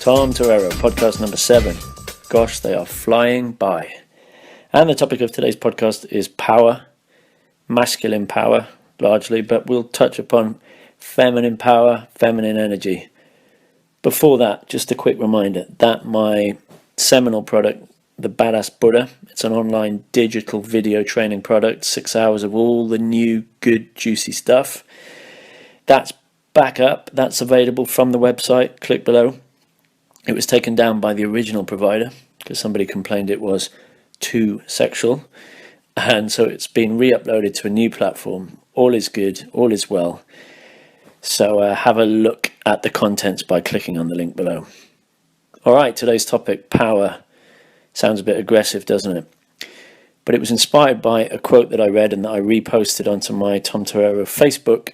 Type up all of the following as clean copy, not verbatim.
Tom Torero, podcast number 7. Gosh, they are flying by. And the topic of today's podcast is power, masculine power largely, but we'll touch upon feminine power, feminine energy. Before that, just a quick reminder that my seminal product, the Badass Buddha, it's an online digital video training product, 6 hours of all the new, good, juicy stuff. That's back up, that's available from the website, click below. It was taken down by the original provider because somebody complained it was too sexual, and so it's been re-uploaded to a new platform. All is good, all is well. So have a look at the contents by clicking on the link below. Alright, today's topic, power. Sounds a bit aggressive, doesn't it? But it was inspired by a quote that I read and that I reposted onto my Tom Torero Facebook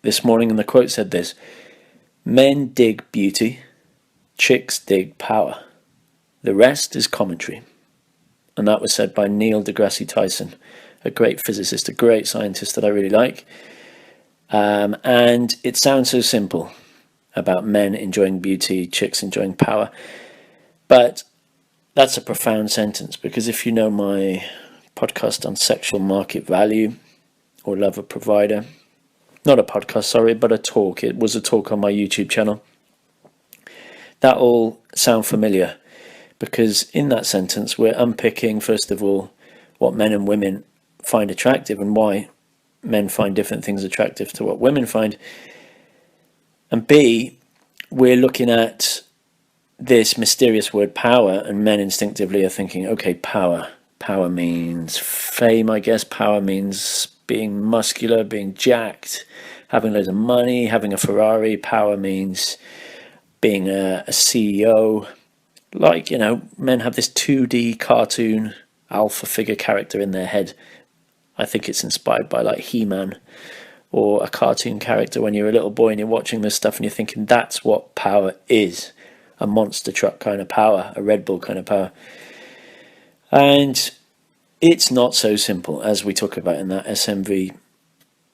this morning, and the quote said this: "Men dig beauty, chicks dig power. The rest is commentary." And that was said by Neil deGrasse Tyson, a great physicist, a great scientist that I really like. And it sounds so simple about men enjoying beauty, chicks enjoying power. But that's a profound sentence, because if you know my podcast on sexual market value or lover provider, not a podcast, sorry, but a talk. It was a talk on my YouTube channel. That all sound familiar, because in that sentence we're unpicking, first of all, what men and women find attractive and why men find different things attractive to what women find. And B, we're looking at this mysterious word power, and men instinctively are thinking, okay, power. Power means fame, I guess. Power means being muscular, being jacked, having loads of money, having a Ferrari. Power means being a CEO. Like, you know, men have this 2D cartoon alpha figure character in their head. I think it's inspired by like He-Man or a cartoon character when you're a little boy and you're watching this stuff and you're thinking that's what power is. A monster truck kind of power, a Red Bull kind of power. And it's not so simple, as we talk about in that SMV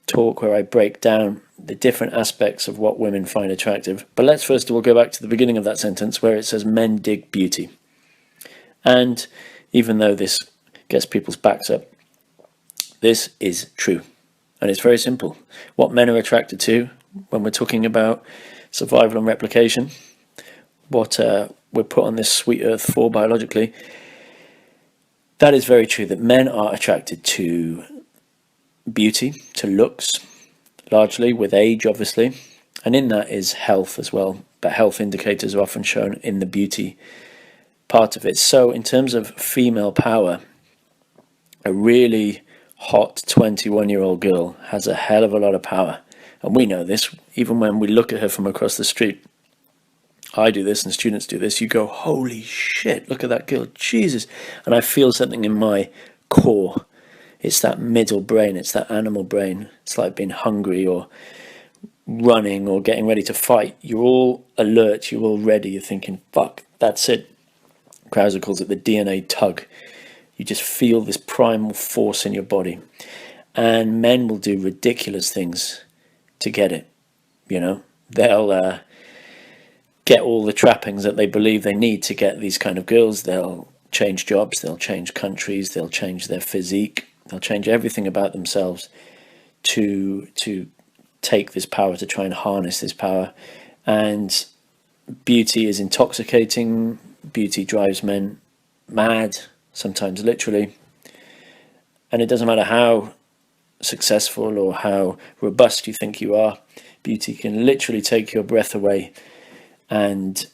talk where I break down the different aspects of what women find attractive. But let's first of all go back to the beginning of that sentence where it says men dig beauty. And even though this gets people's backs up, this is true. And it's very simple. What men are attracted to when we're talking about survival and replication, what we're put on this sweet earth for biologically, that is very true, that men are attracted to beauty, to looks, largely with age, obviously. And in that is health as well. But health indicators are often shown in the beauty part of it. So in terms of female power, a really hot 21-year-old girl has a hell of a lot of power. And we know this, even when we look at her from across the street. I do this and students do this. You go, holy shit, look at that girl, Jesus. And I feel something in my core. It's that middle brain, it's that animal brain. It's like being hungry or running or getting ready to fight. You're all alert, you're all ready, you're thinking, fuck, that's it. Krauser calls it the DNA tug. You just feel this primal force in your body. And men will do ridiculous things to get it, you know. They'll get all the trappings that they believe they need to get these kind of girls. They'll change jobs, they'll change countries, they'll change their physique, they'll change everything about themselves to take this power, to try and harness this power. And beauty is intoxicating. Beauty drives men mad, sometimes literally. And it doesn't matter how successful or how robust you think you are, beauty can literally take your breath away and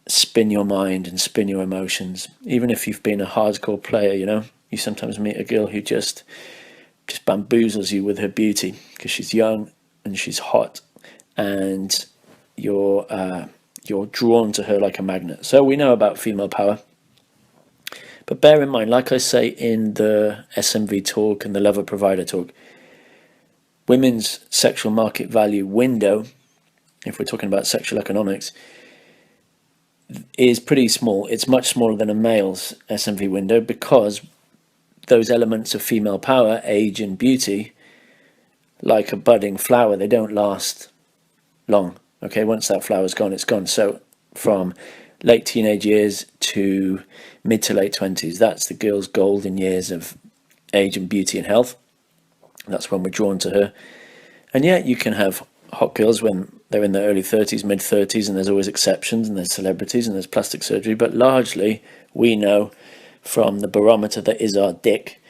spin your mind and spin your emotions. Even if you've been a hardcore player, you know, you sometimes meet a girl who just bamboozles you with her beauty because she's young and she's hot, and you're drawn to her like a magnet. So we know about female power. But bear in mind, like I say in the SMV talk and the lover provider talk, women's sexual market value window, if we're talking about sexual economics, is pretty small. It's much smaller than a male's SMV window, because those elements of female power, age and beauty, like a budding flower, they don't last long. Okay, once that flower's gone, it's gone. So from late teenage years to mid to late 20s. That's the girl's golden years of age and beauty and health. That's when we're drawn to her. And yeah, you can have hot girls when they're in their early 30s, mid 30s, and there's always exceptions, and there's celebrities, and there's plastic surgery. But largely, we know from the barometer that is our dick,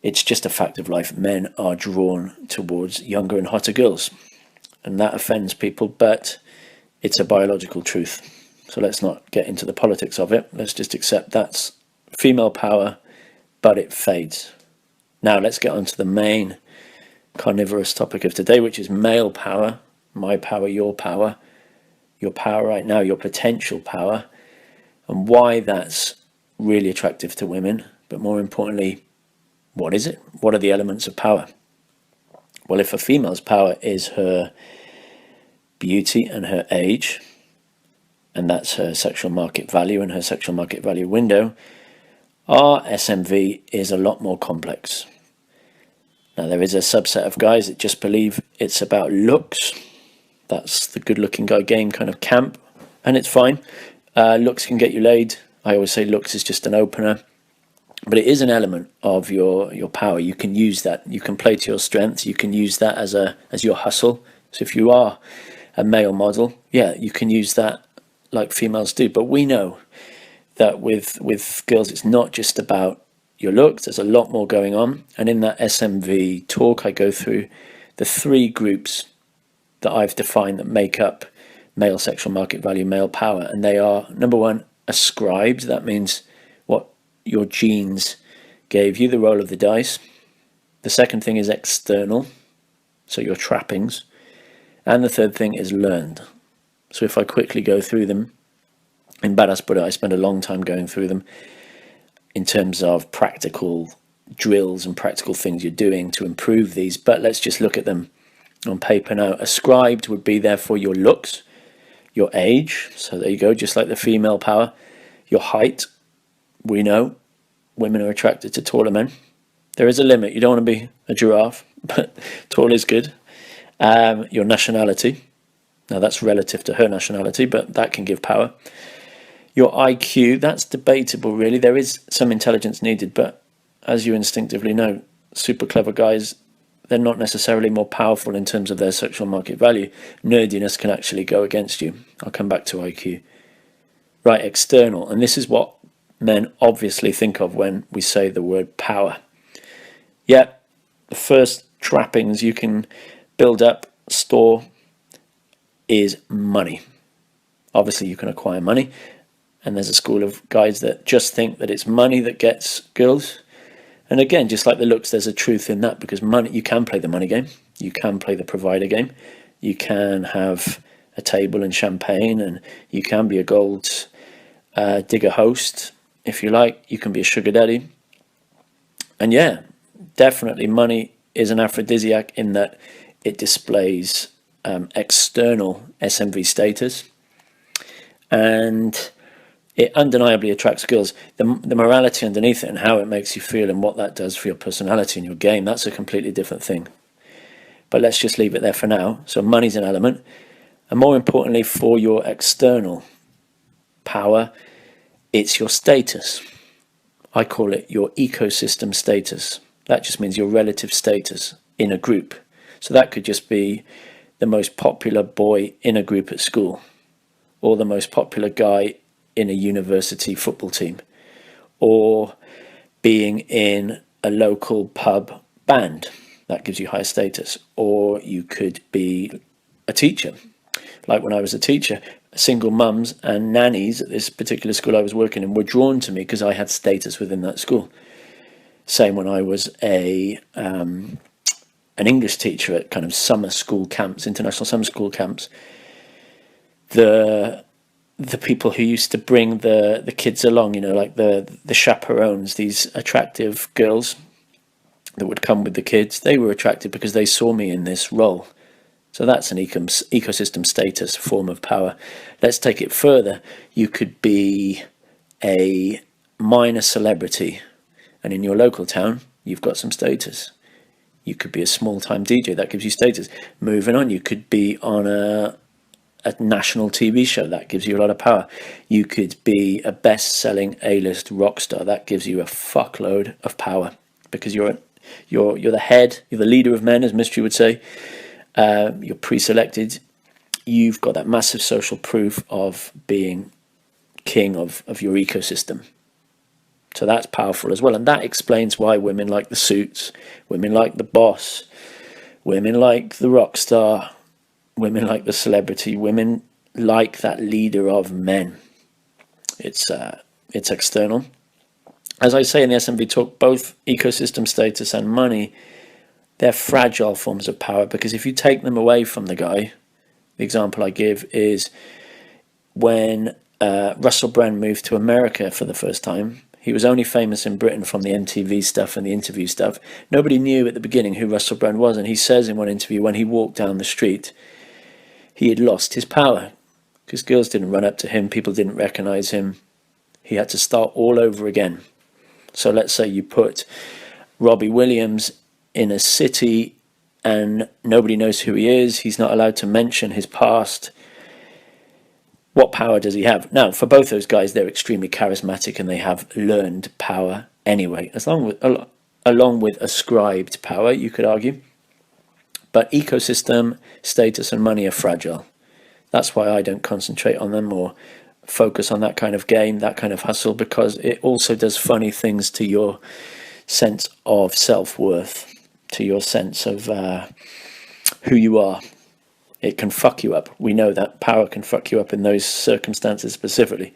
it's just a fact of life. Men are drawn towards younger and hotter girls. And that offends people, but it's a biological truth. So let's not get into the politics of it. Let's just accept that's female power, but it fades. Now let's get on to the main carnivorous topic of today, which is male power. My power, your power right now, your potential power, and why that's really attractive to women. But more importantly, what is it? What are the elements of power? Well, if a female's power is her beauty and her age, and that's her sexual market value and her sexual market value window, our SMV is a lot more complex. Now, there is a subset of guys that just believe it's about looks. That's the good-looking guy game kind of camp, and it's fine. Looks can get you laid. I always say looks is just an opener, but it is an element of your power. You can use that. You can play to your strengths. You can use that as your hustle. So if you are a male model, yeah, you can use that like females do. But we know that with girls, it's not just about your looks. There's a lot more going on. And in that SMV talk, I go through the three groups that I've defined that make up male sexual market value, male power. And they are, number one, ascribed. That means what your genes gave you, the roll of the dice. The second thing is external, so your trappings. And the third thing is learned. So if I quickly go through them, in Badass Buddha, I spend a long time going through them in terms of practical drills and practical things you're doing to improve these. But let's just look at them on paper now. Ascribed would be therefore your looks, your age. So there you go, just like the female power. Your height. We know women are attracted to taller men. There is a limit. You don't want to be a giraffe, but tall is good. Your nationality. Now that's relative to her nationality, but that can give power. Your IQ, that's debatable really. There is some intelligence needed, but as you instinctively know, super clever guys, they're not necessarily more powerful in terms of their sexual market value. Nerdiness can actually go against you. I'll come back to IQ. Right, external. And this is what men obviously think of when we say the word power. Yeah, the first trappings you can build up, store, is money. Obviously, you can acquire money. And there's a school of guys that just think that it's money that gets girls. And again, just like the looks, there's a truth in that, because money, you can play the money game. You can play the provider game. You can have a table and champagne, and you can be a gold digger host, if you like. You can be a sugar daddy. And yeah, definitely money is an aphrodisiac in that it displays external SMV status. And it undeniably attracts girls. The morality underneath it and how it makes you feel and what that does for your personality and your game, that's a completely different thing. But let's just leave it there for now. So money's an element. And more importantly, for your external power, it's your status. I call it your ecosystem status. That just means your relative status in a group. So that could just be the most popular boy in a group at school, or the most popular guy in a university football team, or being in a local pub band. That gives you higher status. Or you could be a teacher. Like when I was a teacher, single mums and nannies at this particular school I was working in were drawn to me because I had status within that school. Same when I was an English teacher at kind of summer school camps, international summer school camps. The people who used to bring the kids along, you know, like the chaperones, these attractive girls that would come with the kids, they were attracted because they saw me in this role. So that's an ecosystem status form of power. Let's take it further. You could be a minor celebrity, and in your local town, you've got some status. You could be a small-time DJ, that gives you status. Moving on, you could be on a a national TV show. That gives you a lot of power. You could be a best-selling A-list rock star. That gives you a fuckload of power, because you're the head, you're the leader of men, as Mystery would say. You're pre-selected. You've got that massive social proof of being king of your ecosystem. So that's powerful as well. And that explains why women like the suits, women like the boss, women like the rock star, women like the celebrity, women like that leader of men. It's external. As I say in the SMV talk, both ecosystem status and money, they're fragile forms of power, because if you take them away from the guy, the example I give is when Russell Brand moved to America for the first time. He was only famous in Britain from the MTV stuff and the interview stuff. Nobody knew at the beginning who Russell Brand was, and he says in one interview, when he walked down the street, he had lost his power, because girls didn't run up to him, people didn't recognize him. He had to start all over again. So let's say you put Robbie Williams in a city and nobody knows who he is. He's not allowed to mention his past. What power does he have? Now, for both those guys, they're extremely charismatic and they have learned power anyway, along with ascribed power, you could argue. But ecosystem, status and money are fragile. That's why I don't concentrate on them or focus on that kind of game, that kind of hustle, because it also does funny things to your sense of self-worth, to your sense of who you are. It can fuck you up. We know that power can fuck you up in those circumstances specifically.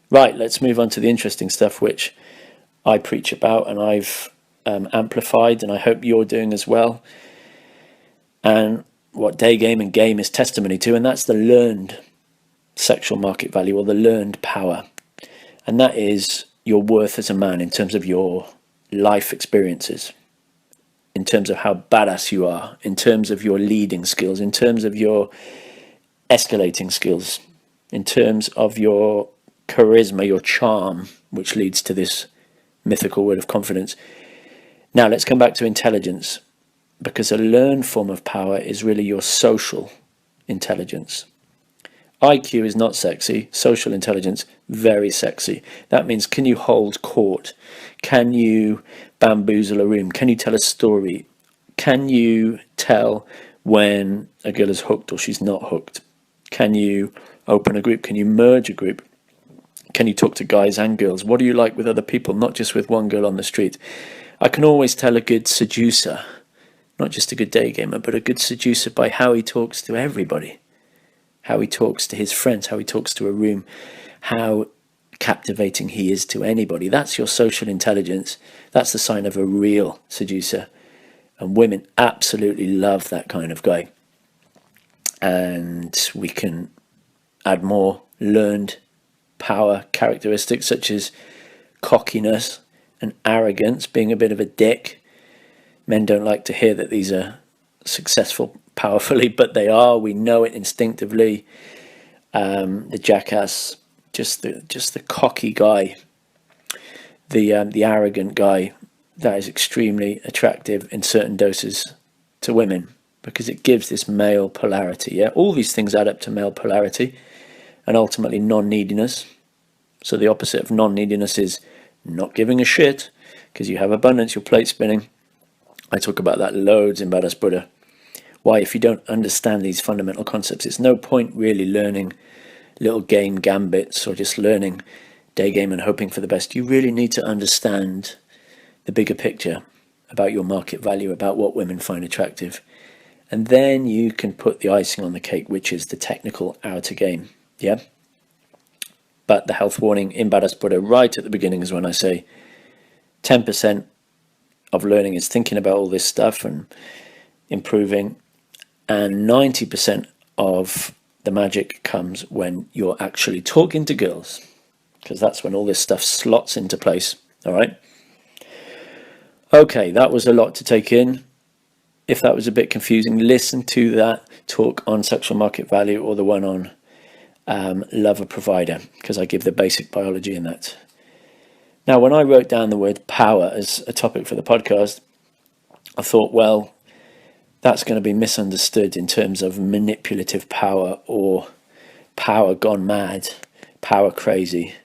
Right, let's move on to the interesting stuff, which I preach about and I've amplified, and I hope you're doing as well. And what Day Game and Game is testimony to, and that's the learned sexual market value, or the learned power. And that is your worth as a man in terms of your life experiences, in terms of how badass you are, in terms of your leading skills, in terms of your escalating skills, in terms of your charisma, your charm, which leads to this mythical word of confidence. Now let's come back to intelligence, because a learned form of power is really your social intelligence. IQ is not sexy. Social intelligence, very sexy. That means, can you hold court? Can you bamboozle a room? Can you tell a story? Can you tell when a girl is hooked or she's not hooked? Can you open a group? Can you merge a group? Can you talk to guys and girls? What do you like with other people, not just with one girl on the street? I can always tell a good seducer, not just a good day gamer, but a good seducer by how he talks to everybody. How he talks to his friends, how he talks to a room, how captivating he is to anybody. That's your social intelligence. That's the sign of a real seducer. And women absolutely love that kind of guy. And we can add more learned power characteristics, such as cockiness and arrogance, being a bit of a dick. Men don't like to hear that these are successful powerfully, but they are. We know it instinctively. The jackass, just the cocky guy, the arrogant guy, that is extremely attractive in certain doses to women, because it gives this male polarity. Yeah, all these things add up to male polarity, and ultimately non-neediness. So the opposite of non-neediness is not giving a shit, because you have abundance, your plate spinning. I talk about that loads in Badass Buddha. Why, if you don't understand these fundamental concepts, it's no point really learning little game gambits or just learning day game and hoping for the best. You really need to understand the bigger picture about your market value, about what women find attractive. And then you can put the icing on the cake, which is the technical outer game. Yeah? But the health warning in Badass Buddha right at the beginning is when I say 10% of learning is thinking about all this stuff and improving, and 90% of the magic comes when you're actually talking to girls, because that's when all this stuff slots into place. All right. Okay, that was a lot to take in. If that was a bit confusing, listen to that talk on sexual market value, or the one on love a provider, because I give the basic biology in that. Now, when I wrote down the word power as a topic for the podcast, I thought, well, that's going to be misunderstood in terms of manipulative power or power gone mad, power crazy.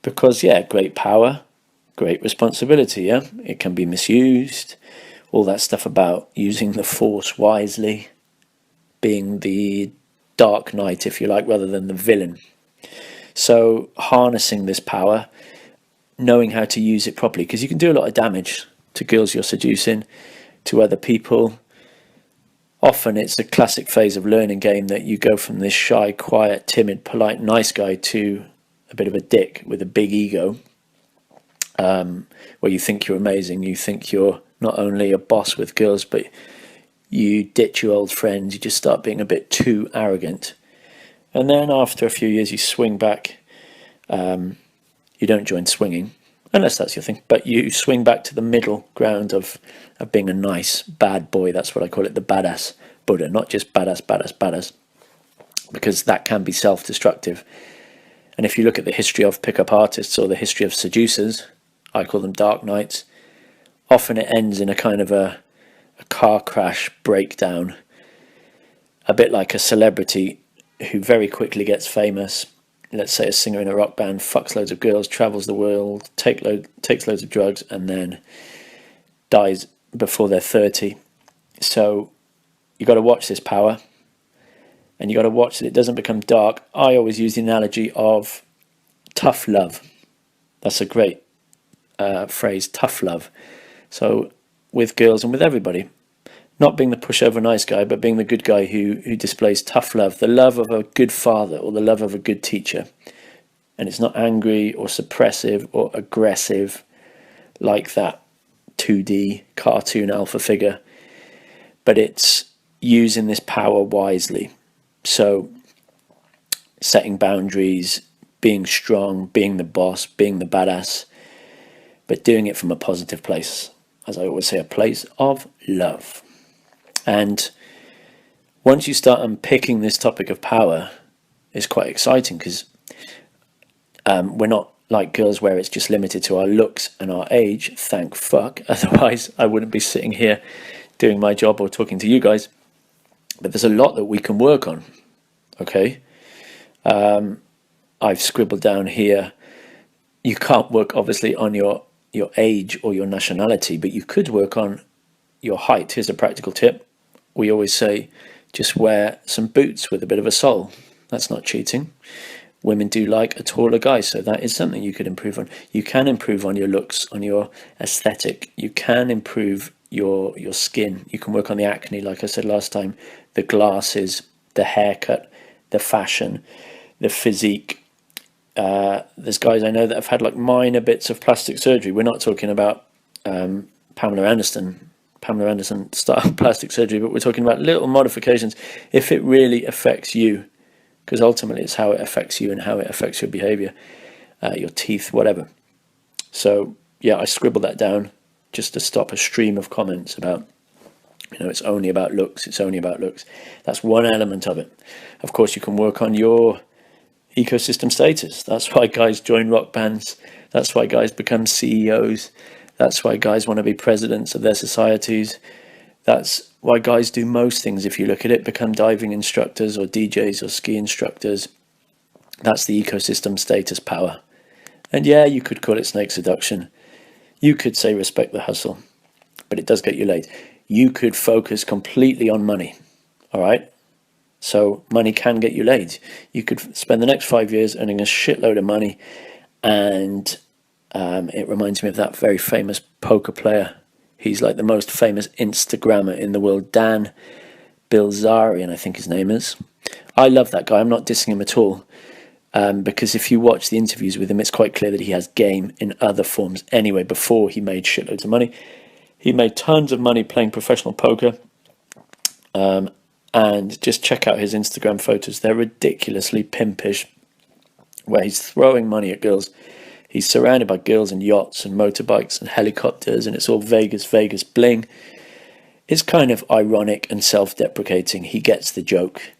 Because, yeah, great power, great responsibility, yeah? It can be misused, all that stuff about using the force wisely, being the dark knight, if you like, rather than the villain. So harnessing this power, knowing how to use it properly, because you can do a lot of damage to girls you're seducing, to other people. Often it's a classic phase of learning game that you go from this shy, quiet, timid, polite, nice guy to a bit of a dick with a big ego, where you think you're amazing, you think you're not only a boss with girls, but you ditch your old friends, you just start being a bit too arrogant. And then after a few years you swing back. You don't join swinging, unless that's your thing, but you swing back to the middle ground of being a nice bad boy. That's what I call it, the badass Buddha, not just badass, because that can be self-destructive. And if you look at the history of pickup artists or the history of seducers, I call them dark knights, often it ends in a kind of a car crash breakdown, a bit like a celebrity who very quickly gets famous. Let's say a singer in a rock band, fucks loads of girls, travels the world, takes loads of drugs, and then dies before they're 30. So you got to watch this power, and you got to watch that it doesn't become dark. I always use the analogy of tough love. That's a great phrase, tough love. So with girls and with everybody, not being the pushover nice guy, but being the good guy who displays tough love, the love of a good father or the love of a good teacher. And it's not angry or suppressive or aggressive like that 2D cartoon alpha figure, but it's using this power wisely. So setting boundaries, being strong, being the boss, being the badass, but doing it from a positive place. As I always say, a place of love. And once you start unpicking this topic of power, it's quite exciting, because we're not like girls where it's just limited to our looks and our age, thank fuck. Otherwise, I wouldn't be sitting here doing my job or talking to you guys. But there's a lot that we can work on, okay? I've scribbled down here, you can't work obviously on your age or your nationality, but you could work on your height. Here's a practical tip. We always say, just wear some boots with a bit of a sole. That's not cheating. Women do like a taller guy, so that is something you could improve on. You can improve on your looks, on your aesthetic. You can improve your skin. You can work on the acne, like I said last time, the glasses, the haircut, the fashion, the physique. There's guys I know that have had like minor bits of plastic surgery. We're not talking about Pamela Anderson style plastic surgery, but we're talking about little modifications if it really affects you, because ultimately it's how it affects you and how it affects your behavior, your teeth, whatever. So yeah, I scribbled that down just to stop a stream of comments about, it's only about looks, That's one element of it. Of course, you can work on your ecosystem status. That's why guys join rock bands. That's why guys become CEOs. That's why guys want to be presidents of their societies. That's why guys do most things, if you look at it, become diving instructors or DJs or ski instructors. That's the ecosystem status power. And yeah, you could call it snake seduction. You could say respect the hustle, but it does get you laid. You could focus completely on money, all right? So money can get you laid. You could spend the next 5 years earning a shitload of money, and it reminds me of that very famous poker player. He's like the most famous Instagrammer in the world, Dan Bilzerian, I think his name is. I love that guy. I'm not dissing him at all, because if you watch the interviews with him, it's quite clear that he has game in other forms anyway. Before he made shitloads of money, he made tons of money playing professional poker. And just check out his Instagram photos. They're ridiculously pimpish, where he's throwing money at girls. He's surrounded by girls and yachts and motorbikes and helicopters, and it's all Vegas bling. It's kind of ironic and self-deprecating. He gets the joke.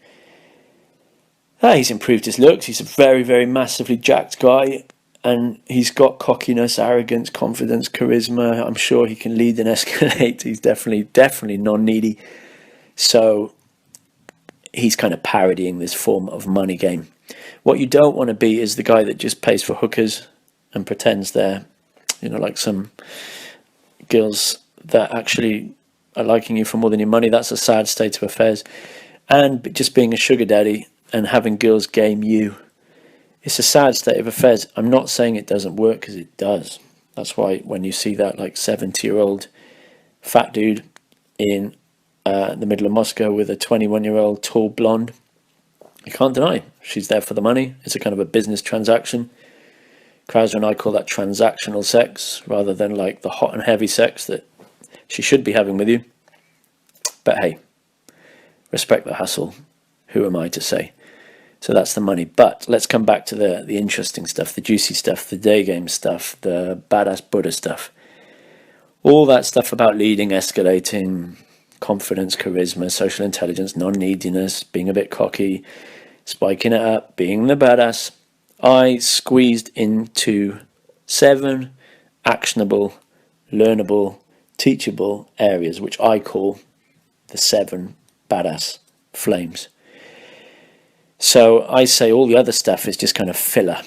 He's improved his looks. He's a very, very massively jacked guy. and he's got cockiness, arrogance, confidence, charisma. I'm sure he can lead and escalate. He's definitely non-needy. So he's kind of parodying this form of money game. What you don't want to be is the guy that just pays for hookers and pretends they're, like some girls that actually are liking you for more than your money. That's a sad state of affairs. And just being a sugar daddy and having girls game you, it's a sad state of affairs. I'm not saying it doesn't work, because it does. That's why when you see that 70-year-old fat dude in the middle of Moscow with a 21-year-old tall blonde, you can't deny she's there for the money. It's a kind of a business transaction. Krauser and I call that transactional sex, rather than the hot and heavy sex that she should be having with you. But hey, respect the hustle. Who am I to say? So that's the money. But let's come back to the interesting stuff, the juicy stuff, the day game stuff, the badass Buddha stuff. All that stuff about leading, escalating, confidence, charisma, social intelligence, non-neediness, being a bit cocky, spiking it up, being the badass. I squeezed into 7 actionable, learnable, teachable areas, which I call the 7 badass flames. So I say all the other stuff is just kind of filler.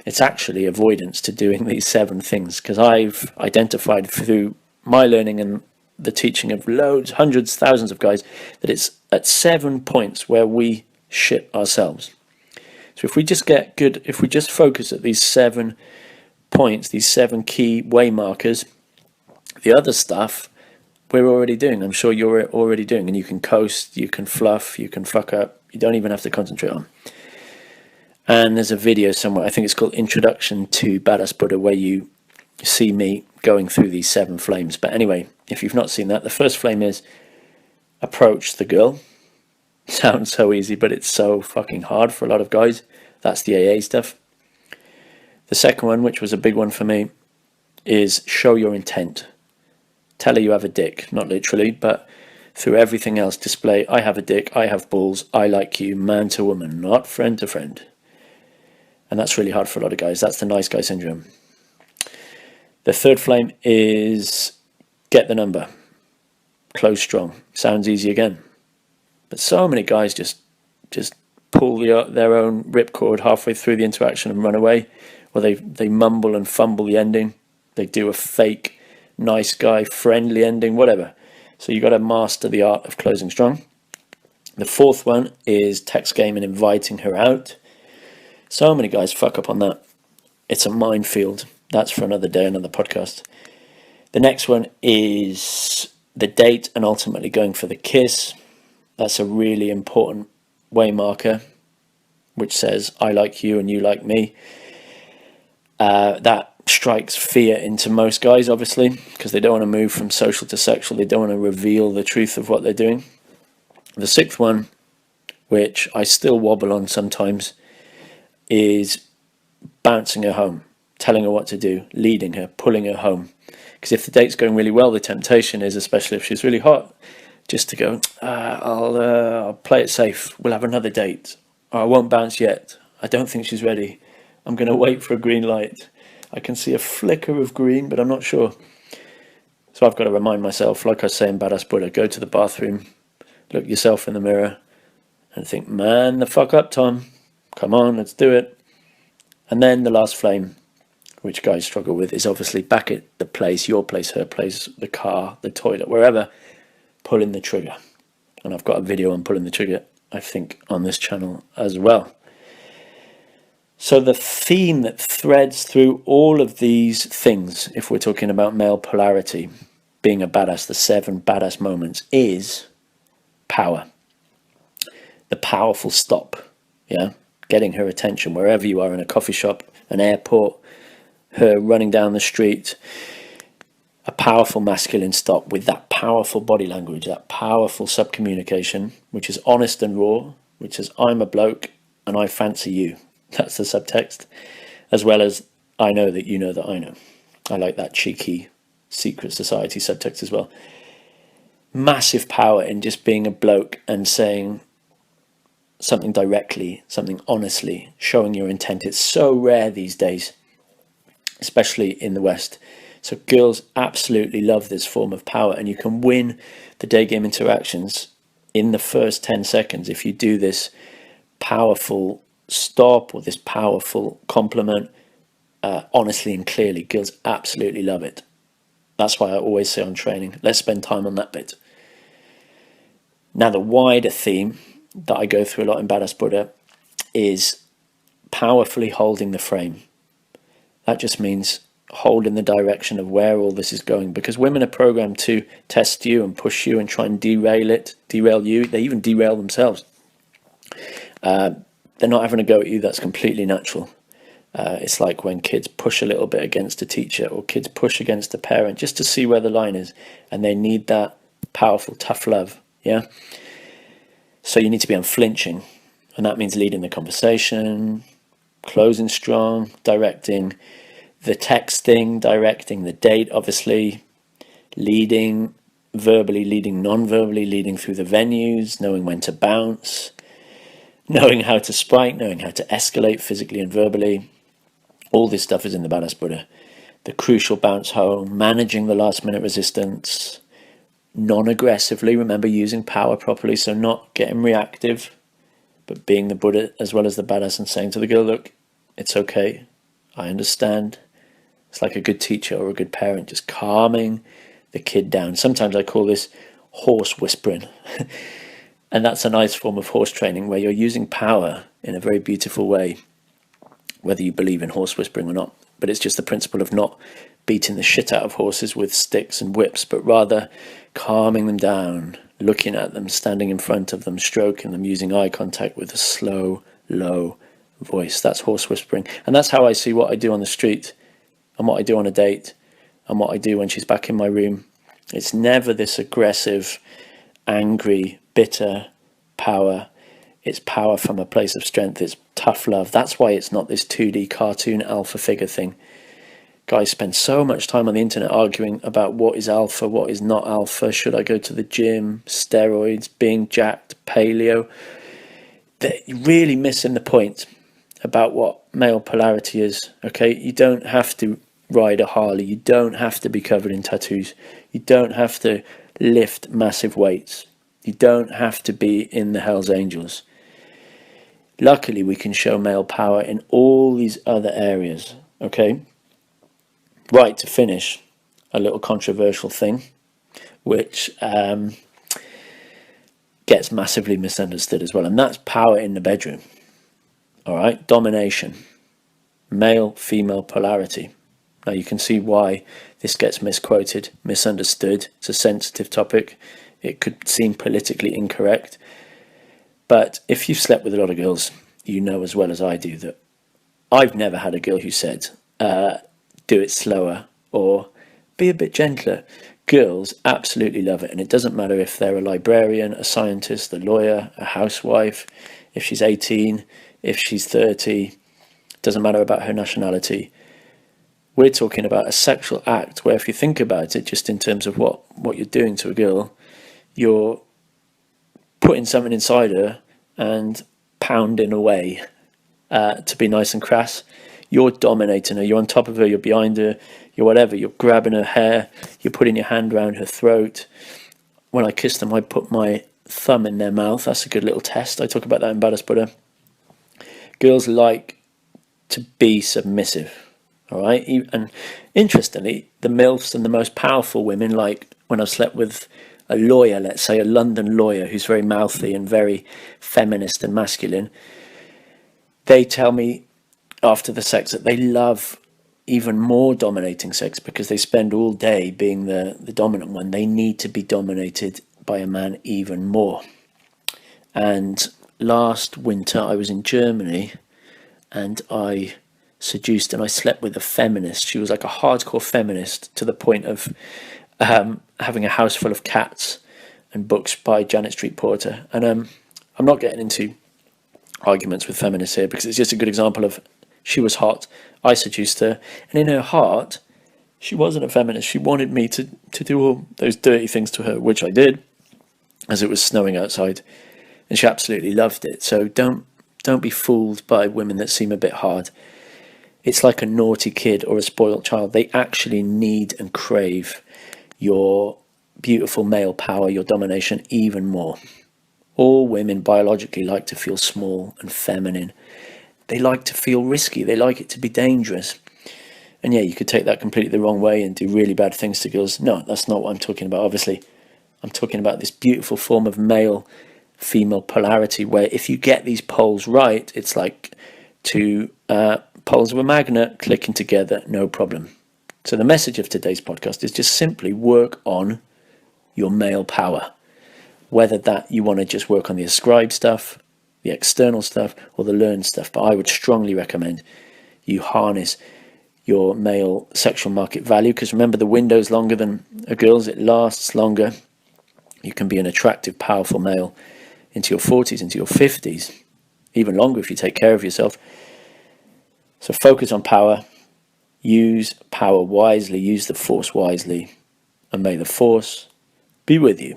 It's actually avoidance to doing these 7 things, because I've identified through my learning and the teaching of loads, hundreds, thousands of guys, that it's at 7 points where we shit ourselves. So if we just get good, if we just focus at these 7 points, these 7 key way markers, the other stuff we're already doing. I'm sure you're already doing, and you can coast, you can fluff, you can fuck up. You don't even have to concentrate on. And there's a video somewhere, I think it's called Introduction to Badass Buddha, where you see me going through these 7 flames. But anyway, if you've not seen that, the first flame is approach the girl. Sounds so easy, but it's so fucking hard for a lot of guys. That's the AA stuff. The second one, which was a big one for me, is show your intent. Tell her you have a dick, not literally, but through everything else display, I have a dick, I have balls, I like you, man to woman, not friend to friend. And that's really hard for a lot of guys. That's the nice guy syndrome. The third flame is get the number. Close strong. Sounds easy again. But so many guys just pull their own ripcord halfway through the interaction and run away. Or they mumble and fumble the ending. They do a fake, nice guy, friendly ending, whatever. So you got to master the art of closing strong. The fourth one is text game and inviting her out. So many guys fuck up on that. It's a minefield. That's for another day, another podcast. The next one is the date and ultimately going for the kiss. That's a really important way marker, which says I like you and you like me. That strikes fear into most guys, obviously, because they don't want to move from social to sexual. They don't want to reveal the truth of what they're doing. The sixth one, which I still wobble on sometimes, is bouncing her home, telling her what to do, leading her, pulling her home. Because if the date's going really well, the temptation is, especially if she's really hot, just to go, I'll play it safe. We'll have another date. Or I won't bounce yet. I don't think she's ready. I'm going to wait for a green light. I can see a flicker of green, but I'm not sure. So I've got to remind myself, like I say in Badass Buddha, go to the bathroom, look yourself in the mirror, and think, man the fuck up, Tom. Come on, let's do it. And then the last flame, which guys struggle with, is obviously back at the place, your place, her place, the car, the toilet, wherever, pulling the trigger. And I've got a video on pulling the trigger, I think, on this channel as well. So the theme that threads through all of these things, if we're talking about male polarity, being a badass, the 7 badass moments, is power. The powerful stop, yeah? Getting her attention wherever you are, in a coffee shop, an airport, her running down the street. A powerful masculine stop with that powerful body language, that powerful subcommunication, which is honest and raw, which is I'm a bloke and I fancy you. That's the subtext, as well as I know that you know that I know. I like that cheeky secret society subtext as well. Massive power in just being a bloke and saying something directly, something honestly, showing your intent. It's so rare these days. especially in the West. So girls absolutely love this form of power, and you can win the day game interactions in the first 10 seconds if you do this powerful stop or this powerful compliment honestly and clearly. Girls absolutely love it. That's why I always say on training, let's spend time on that bit. Now, the wider theme that I go through a lot in Badass Buddha is powerfully holding the frame. That just means holding the direction of where all this is going, because women are programmed to test you and push you and try and derail you. They even derail themselves. They're not having a go at you. That's completely natural. It's like when kids push a little bit against a teacher, or kids push against a parent, just to see where the line is, and they need that powerful, tough love. Yeah. So you need to be unflinching, and that means leading the conversation, closing strong, directing the texting, directing the date, obviously, leading verbally, leading non-verbally, leading through the venues, knowing when to bounce, knowing how to spike, knowing how to escalate physically and verbally. All this stuff is in the Badass Buddha. The crucial bounce home, managing the last minute resistance, non-aggressively, remember, using power properly, so not getting reactive, but being the Buddha as well as the badass and saying to the girl, look, it's okay, I understand. It's like a good teacher or a good parent, just calming the kid down. Sometimes I call this horse whispering. And that's a nice form of horse training where you're using power in a very beautiful way, whether you believe in horse whispering or not. But it's just the principle of not beating the shit out of horses with sticks and whips, but rather calming them down, looking at them, standing in front of them, stroking them, using eye contact with a slow, low voice. That's horse whispering. And that's how I see what I do on the street and what I do on a date and what I do when she's back in my room. It's never this aggressive, angry, bitter power. It's power from a place of strength. It's tough love. That's why it's not this 2D cartoon alpha figure thing. Guys spend so much time on the internet arguing about what is alpha, what is not alpha. Should I go to the gym? Steroids, being jacked, paleo. They're really missing the point about what male polarity is. Okay, you don't have to ride a Harley. You don't have to be covered in tattoos. You don't have to lift massive weights. You don't have to be in the Hells Angels. Luckily, we can show male power in all these other areas. Okay. Right, to finish, a little controversial thing, which gets massively misunderstood as well, and that's power in the bedroom. All right, domination, male-female polarity. Now you can see why this gets misquoted, misunderstood. It's a sensitive topic. It could seem politically incorrect. But if you've slept with a lot of girls, you know as well as I do that I've never had a girl who said, do it slower or be a bit gentler. Girls absolutely love it, and it doesn't matter if they're a librarian, a scientist, a lawyer, a housewife, if she's 18, if she's 30, doesn't matter about her nationality. We're talking about a sexual act where, if you think about it, just in terms of what you're doing to a girl, you're putting something inside her and pounding away, to be nice and crass. You're dominating her, you're on top of her, you're behind her, you're whatever, you're grabbing her hair, you're putting your hand around her throat. When I kiss them, I put my thumb in their mouth. That's a good little test. I talk about that in Badass Buddha. Girls like to be submissive, all right? And interestingly, the MILFs and the most powerful women, like when I've slept with a lawyer, let's say a London lawyer who's very mouthy and very feminist and masculine, they tell me after the sex that they love even more dominating sex because they spend all day being the dominant one. They need to be dominated by a man even more. And last winter I was in Germany and I seduced and I slept with a feminist. She was like a hardcore feminist to the point of having a house full of cats and books by Janet Street Porter. And I'm not getting into arguments with feminists here because it's just a good example of she was hot, I seduced her, and in her heart, she wasn't a feminist. She wanted me to do all those dirty things to her, which I did, as it was snowing outside, and she absolutely loved it. So don't be fooled by women that seem a bit hard. It's like a naughty kid or a spoiled child. They actually need and crave your beautiful male power, your domination, even more. All women biologically like to feel small and feminine. They like to feel risky. They like it to be dangerous. And yeah, you could take that completely the wrong way and do really bad things to girls. No, that's not what I'm talking about. Obviously, I'm talking about this beautiful form of male-female polarity where if you get these poles right, it's like two poles of a magnet clicking together, no problem. So the message of today's podcast is just simply work on your male power. Whether that you want to just work on the ascribed stuff, the external stuff, or the learned stuff. But I would strongly recommend you harness your male sexual market value, because remember, the window's longer than a girl's. It lasts longer. You can be an attractive, powerful male into your 40s, into your 50s, even longer if you take care of yourself. So focus on power. Use power wisely. Use the force wisely. And may the force be with you.